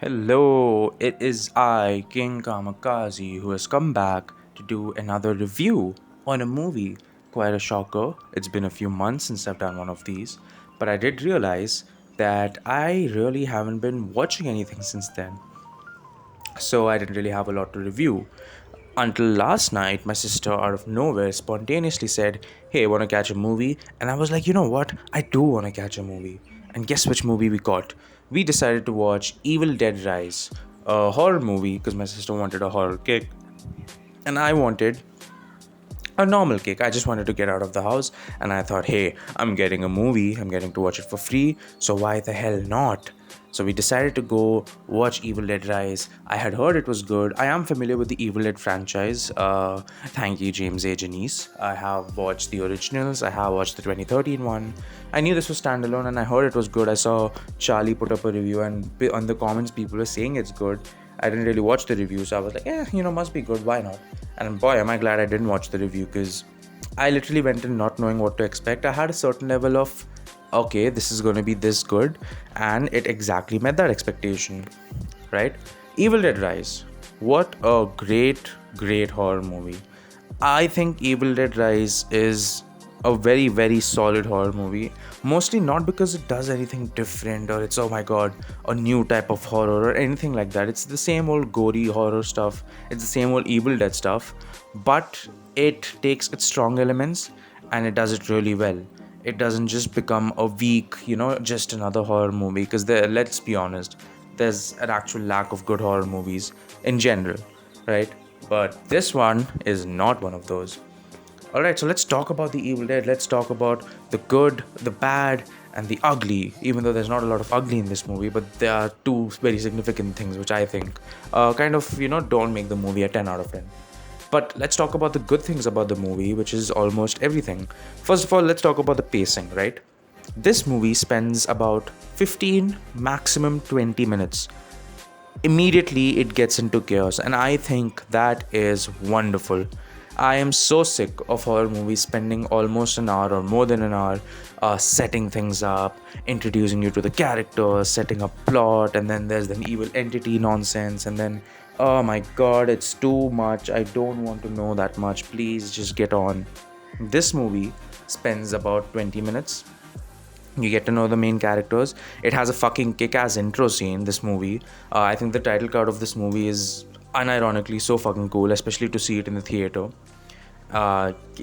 Hello, it is I, King Kamikaze, who has come back to do another review on a movie. Quite a shocker. It's been a few months since I've done one of these, but I did realize that I really haven't been watching anything since then, so I didn't really have a lot to review. Until last night, my sister, out of nowhere, spontaneously said, "Hey, wanna catch a movie?" And I was like, you know what? I do wanna catch a movie. And guess which movie we got? We decided to watch Evil Dead Rise, a horror movie, because my sister wanted a horror kick, and I wanted a normal kick. I just wanted to get out of the house, and I thought, hey, I'm getting a movie, I'm getting to watch it for free, so why the hell not? So we decided to go watch Evil Dead Rise. I had heard it was good. I am familiar with the Evil Dead franchise. Thank you, James A. Janice. I have watched the originals. I have watched the 2013 one. I knew this was standalone, and I heard it was good. I saw Charlie put up a review, and on the comments, people were saying it's good. I didn't really watch the review, so I was like, must be good. Why not? And boy, am I glad I didn't watch the review because I literally went in not knowing what to expect. I had a certain level of, okay, this is going to be this good, and it exactly met that expectation, right? Evil Dead Rise. What a great, great horror movie. I think Evil Dead Rise is a very, very solid horror movie. Mostly not because it does anything different or it's, oh my god, a new type of horror or anything like that. It's the same old gory horror stuff, it's the same old Evil Dead stuff, but it takes its strong elements and it does it really well. It doesn't just become a weak, just another horror movie, because let's be honest, there's an actual lack of good horror movies in general, right? But this one is not one of those. Alright, so let's talk about the Evil Dead. Let's talk about the good, the bad, and the ugly. Even though there's not a lot of ugly in this movie, but there are two very significant things which I think don't make the movie a 10 out of 10. But let's talk about the good things about the movie, which is almost everything. First of all, let's talk about the pacing, right? This movie spends about 15, maximum 20 minutes. Immediately, it gets into chaos, and I think that is wonderful. I am so sick of horror movies spending almost an hour or more than an hour setting things up, introducing you to the characters, setting up plot, and then there's the evil entity nonsense, and then, oh my god, it's too much. I don't want to know that much. Please just get on. This movie spends about 20 minutes. You get to know the main characters. It has a fucking kick-ass intro scene, this movie. I think the title card of this movie is unironically so fucking cool, especially to see it in the theater.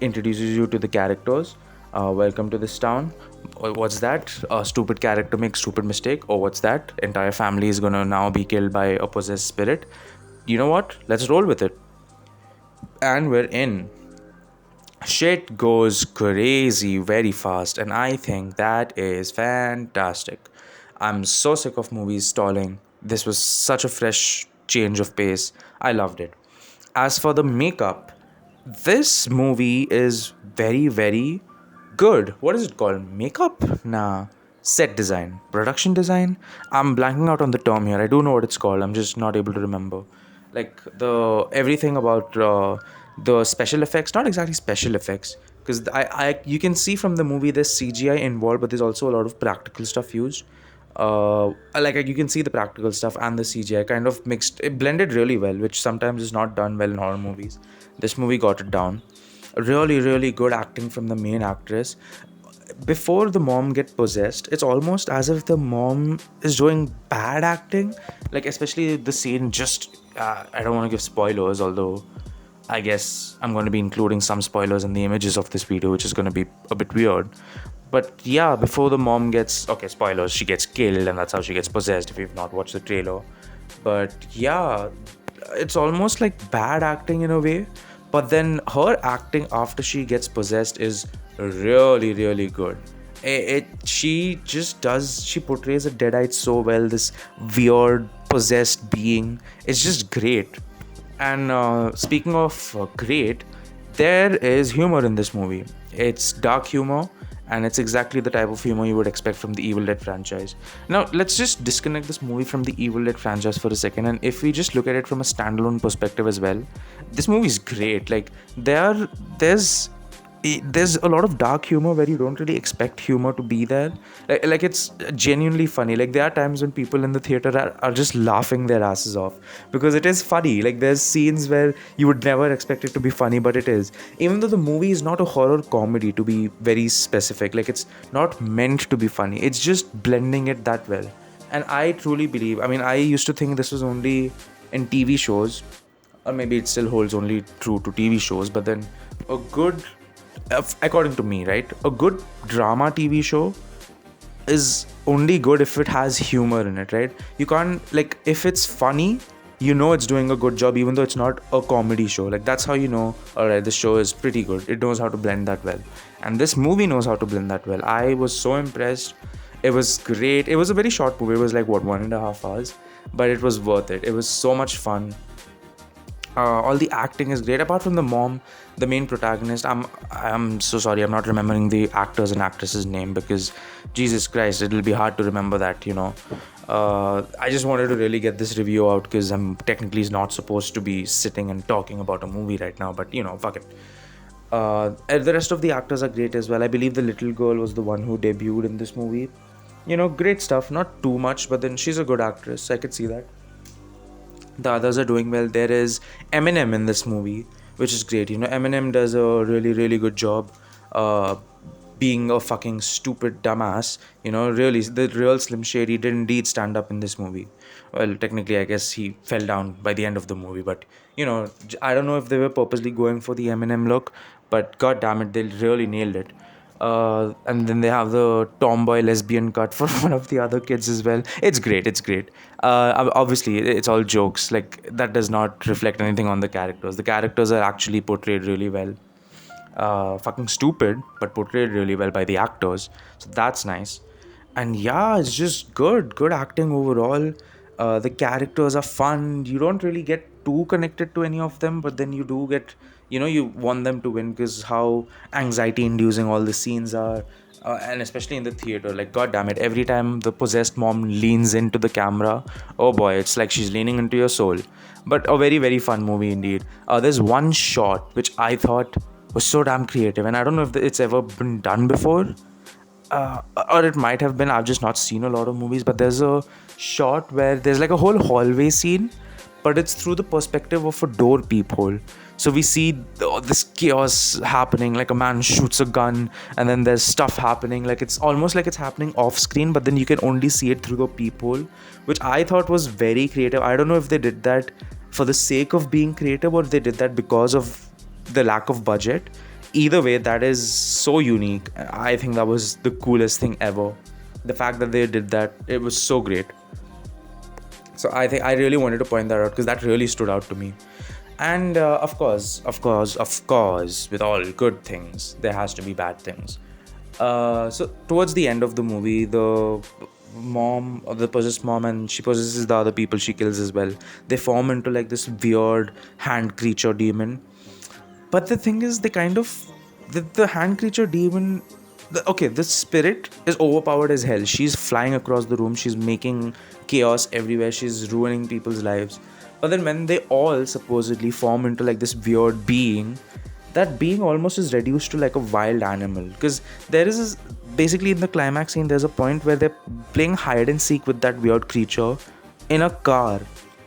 Introduces you to the characters. Welcome to this town. What's that? A stupid character makes stupid mistake. Oh, what's that? Entire family is gonna now be killed by a possessed spirit. You know what? Let's roll with it. And we're in. Shit goes crazy very fast, and I think that is fantastic. I'm so sick of movies stalling. This was such a fresh change of pace. I loved it. As for the makeup, this movie is very, very good. What is it called? Makeup? Nah. Set design. Production design? I'm blanking out on the term here. I do know what it's called. I'm just not able to remember. Like the everything about the special effects, not exactly special effects, because I you can see from the movie there's CGI involved, but there's also a lot of practical stuff used. Like you can see the practical stuff and the CGI kind of mixed, it blended really well, which sometimes is not done well in horror movies. This movie got it down. Really, really good acting from the main actress. Before the mom get possessed, it's almost as if the mom is doing bad acting, like especially the scene just I don't want to give spoilers, although I guess I'm going to be including some spoilers in the images of this video, which is going to be a bit weird. But yeah, before the mom gets, okay, spoilers, she gets killed, and that's how she gets possessed if you've not watched the trailer. But yeah, it's almost like bad acting in a way. But then her acting after she gets possessed is really, really good. She just does, she portrays a deadite so well, this weird possessed being. It's just great. And speaking of great, there is humor in this movie. It's dark humor, and it's exactly the type of humor you would expect from the Evil Dead franchise. Now, let's just disconnect this movie from the Evil Dead franchise for a second, and if we just look at it from a standalone perspective as well, this movie is great. Like, there's there's a lot of dark humor where you don't really expect humor to be there. Like it's genuinely funny. Like there are times when people in the theater are just laughing their asses off because it is funny. Like there's scenes where you would never expect it to be funny, but it is. Even though the movie is not a horror comedy, to be very specific, like it's not meant to be funny. It's just blending it that well. And I truly believe, I mean, I used to think this was only in TV shows, or maybe it still holds only true to TV shows, but then a good, according to me, right, a good drama TV show is only good if it has humor in it, right? You can't, like, if it's funny, you know it's doing a good job, even though it's not a comedy show. Like, that's how you know, all right, this show is pretty good. It knows how to blend that well. And this movie knows how to blend that well. I was so impressed. It was great. It was a very short movie. It was like, what, 1.5 hours? But it was worth it. It was so much fun. All the acting is great apart from the mom, the main protagonist. I'm so sorry, I'm not remembering the actors and actresses name because Jesus Christ, it'll be hard to remember that, you know. I just wanted to really get this review out because I'm technically not supposed to be sitting and talking about a movie right now, but you know, fuck it. And the rest of the actors are great as well. I believe the little girl was the one who debuted in this movie. You know, great stuff, not too much, but then she's a good actress. I could see that. The others are doing well. There is Eminem in this movie, which is great. You know, Eminem does a really, really good job uh, being a fucking stupid dumbass. You know, really, the real Slim Shady did indeed stand up in this movie. Well, technically, I guess he fell down by the end of the movie, but you know, I don't know if they were purposely going for the Eminem look, but god damn it, they really nailed it. And then they have the tomboy lesbian cut for one of the other kids as well. It's great. It's great. Obviously, it's all jokes. Like that does not reflect anything on the characters. The characters are actually portrayed really well. Fucking stupid, but portrayed really well by the actors. So that's nice. And yeah, it's just good acting overall. The characters are fun. You don't really get too connected to any of them, but then you do get, you know, you want them to win because how anxiety inducing all the scenes are. And especially in the theater, like god damn it, every time the possessed mom leans into the camera, oh boy, it's like she's leaning into your soul. But a very, very fun movie indeed. There's one shot which I thought was so damn creative, and I don't know if it's ever been done before, or it might have been. I've just not seen a lot of movies, but there's a shot where there's like a whole hallway scene, but it's through the perspective of a door peephole. So we see this chaos happening, like a man shoots a gun, and then there's stuff happening. Like it's almost like it's happening off screen, but then you can only see it through the peephole, which I thought was very creative. I don't know if they did that for the sake of being creative or if they did that because of the lack of budget. Either way, that is so unique. I think that was the coolest thing ever. The fact that they did that, it was so great. So I think I really wanted to point that out because that really stood out to me. And of course, with all good things, there has to be bad things. So towards the end of the movie, the mom or the possessed mom, and she possesses the other people she kills as well. They form into like this weird hand creature demon. But the thing is, they kind of the hand creature demon. Okay, the spirit is overpowered as hell. She's flying across the room. She's making chaos everywhere. She's ruining people's lives. But then when they all supposedly form into like this weird being, that being almost is reduced to like a wild animal. Because there is basically in the climax scene, there's a point where they're playing hide and seek with that weird creature in a car.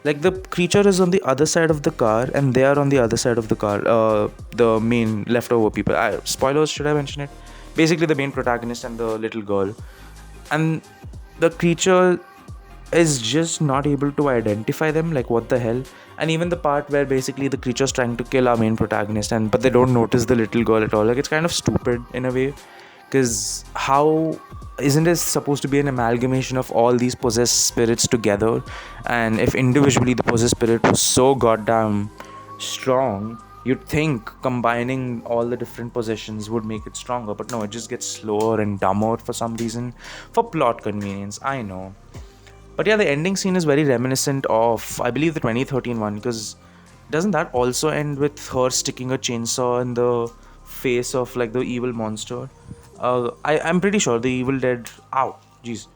Like the creature is on the other side of the car and they are on the other side of the car, the main leftover people. Spoilers, should I mention it? Basically the main protagonist and the little girl, and the creature is just not able to identify them, like what the hell. And even the part where basically the creature's trying to kill our main protagonist, and but they don't notice the little girl at all. Like it's kind of stupid in a way, because how isn't it supposed to be an amalgamation of all these possessed spirits together? And if individually the possessed spirit was so goddamn strong, you'd think combining all the different possessions would make it stronger, but no, it just gets slower and dumber for some reason, for plot convenience, I know. But yeah, the ending scene is very reminiscent of, I believe, the 2013 one, because doesn't that also end with her sticking a chainsaw in the face of like the evil monster? I'm pretty sure the Evil Dead. Ow, jeez.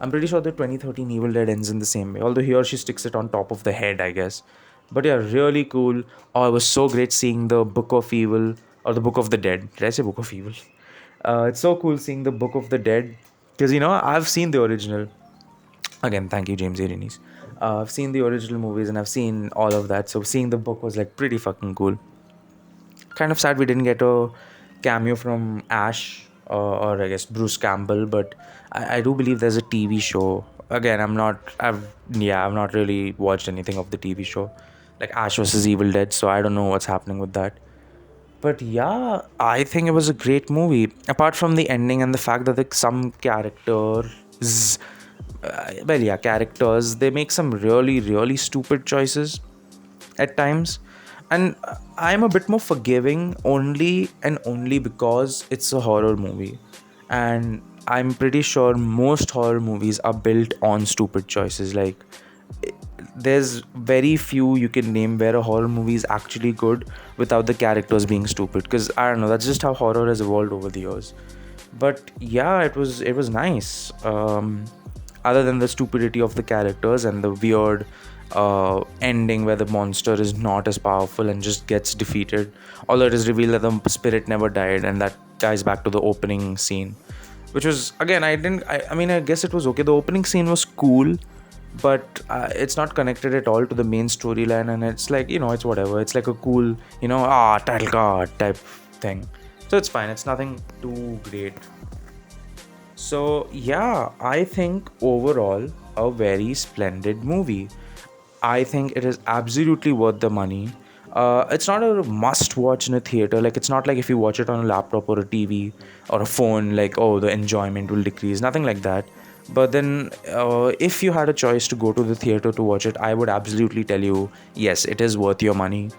I'm pretty sure the 2013 Evil Dead ends in the same way. Although here she sticks it on top of the head, I guess. But yeah, really cool. Oh, it was so great seeing the Book of Evil or the Book of the Dead. Did I say Book of Evil? It's so cool seeing the Book of the Dead because I've seen the original. Again, thank you, James Arenis. I've seen the original movies and I've seen all of that. So seeing the book was like pretty fucking cool. Kind of sad we didn't get a cameo from Ash or I guess Bruce Campbell, but I do believe there's a TV show. Again, I've not really watched anything of the TV show, like Ash versus Evil Dead. So I don't know what's happening with that. But yeah, I think it was a great movie. Apart from the ending and the fact that some characters, characters, they make some really, really stupid choices at times. And I'm a bit more forgiving only because it's a horror movie. And I'm pretty sure most horror movies are built on stupid choices. Like, there's very few you can name where a horror movie is actually good without the characters being stupid, because I don't know, that's just how horror has evolved over the years. But yeah, it was nice. Other than the stupidity of the characters and the weird ending where the monster is not as powerful and just gets defeated, although it is revealed that the spirit never died, and that ties back to the opening scene, which was, again, I mean, I guess it was okay. The opening scene was cool, but it's not connected at all to the main storyline, and it's like, it's whatever. It's like a cool, title card type thing. So it's fine. It's nothing too great. So yeah, I think overall a very splendid movie. I think it is absolutely worth the money. It's not a must watch in a theater. Like, it's not like if you watch it on a laptop or a TV or a phone, like, oh, the enjoyment will decrease. Nothing like that. But then, if you had a choice to go to the theater to watch it, I would absolutely tell you, yes, it is worth your money.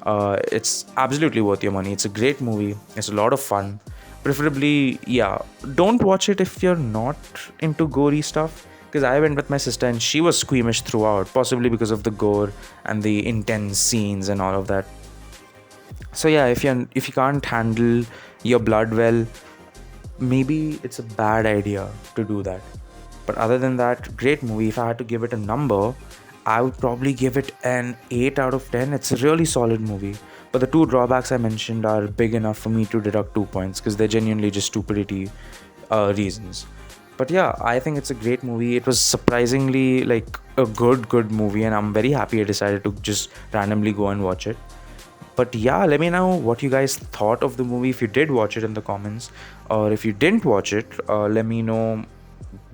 It's absolutely worth your money. It's a great movie. It's a lot of fun. Preferably, yeah, don't watch it if you're not into gory stuff. Because I went with my sister and she was squeamish throughout, possibly because of the gore and the intense scenes and all of that. So yeah, if you can't handle your blood well, maybe it's a bad idea to do that. But other than that, great movie. If I had to give it a number, I would probably give it an 8 out of 10. It's a really solid movie. But the two drawbacks I mentioned are big enough for me to deduct 2 points because they're genuinely just stupidity reasons. But yeah, I think it's a great movie. It was surprisingly like a good movie, and I'm very happy I decided to just randomly go and watch it. But yeah, let me know what you guys thought of the movie. If you did watch it in the comments, or if you didn't watch it, let me know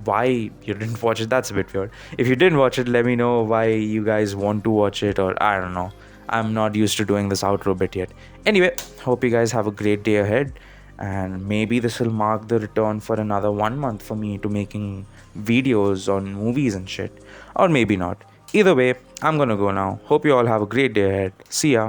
why you didn't watch it. That's a bit weird. If you didn't watch it, let me know why you guys want to watch it, or I don't know. I'm not used to doing this outro bit yet. Anyway, hope you guys have a great day ahead, and maybe this will mark the return for another 1 month for me to making videos on movies and shit, or maybe not. Either way, I'm gonna go now. Hope you all have a great day ahead. See ya.